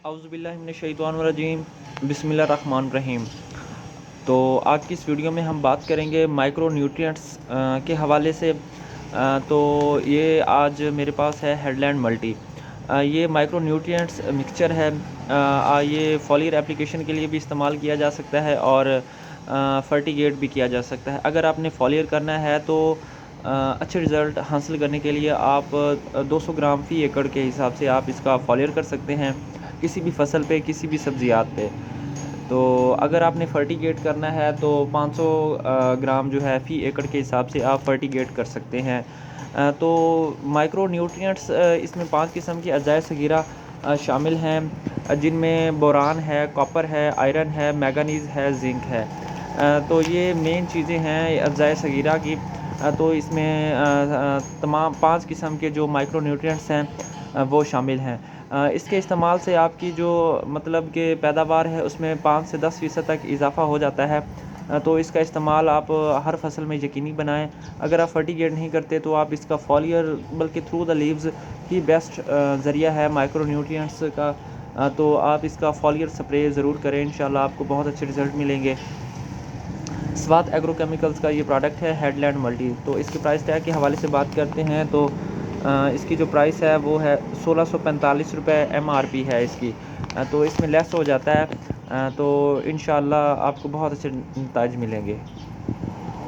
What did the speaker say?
اعوذ باللہ من الشیطان الرجیم، بسم اللہ الرحمن الرحیم۔ تو آج کی اس ویڈیو میں ہم بات کریں گے مائکرو نیوٹرینٹس کے حوالے سے۔ تو یہ آج میرے پاس ہے ہیڈ لینڈ ملٹی۔ یہ مائکرو نیوٹرینٹس مکسچر ہے۔ یہ فولیئر اپلیکیشن کے لیے بھی استعمال کیا جا سکتا ہے اور فرٹیگیٹ بھی کیا جا سکتا ہے۔ اگر آپ نے فولیئر کرنا ہے تو اچھے رزلٹ حاصل کرنے کے لیے آپ 200 گرام فی ایکڑ کے حساب سے آپ اس کا فولیئر کر سکتے ہیں کسی بھی فصل پہ، کسی بھی سبزیات پہ۔ تو اگر آپ نے فرٹیگیٹ کرنا ہے تو 500 گرام جو ہے فی ایکڑ کے حساب سے آپ فرٹیگیٹ کر سکتے ہیں۔ تو مائکرو نیوٹرینٹس اس میں 5 قسم کی اجزائے صغیرہ شامل ہیں، جن میں بوران ہے، کاپر ہے، آئرن ہے، مینگنیز ہے، زنک ہے۔ تو یہ مین چیزیں ہیں اجزائے صغیرہ کی۔ تو اس میں تمام 5 قسم کے جو مائکرو نیوٹرینٹس ہیں وہ شامل ہیں۔ اس کے استعمال سے آپ کی جو مطلب کہ پیداوار ہے اس میں 5 سے 10% تک اضافہ ہو جاتا ہے۔ تو اس کا استعمال آپ ہر فصل میں یقینی بنائیں۔ اگر آپ فرٹیگیٹ نہیں کرتے تو آپ اس کا فولیئر بلکہ تھرو دا لیوز ہی بیسٹ ذریعہ ہے مائکرو نیوٹرینٹس کا۔ تو آپ اس کا فولیئر سپرے ضرور کریں، انشاءاللہ آپ کو بہت اچھے رزلٹ ملیں گے۔ سوات ایگرو کیمیکلز کا یہ پروڈکٹ ہے ہیڈ لینڈ ملٹی۔ تو اس کے پرائس ٹیگ کے حوالے سے بات کرتے ہیں تو اس کی جو پرائس ہے وہ ہے 1645 روپے MRP ہے اس کی۔ تو اس میں لیس ہو جاتا ہے۔ تو انشاءاللہ آپ کو بہت اچھے نتائج ملیں گے۔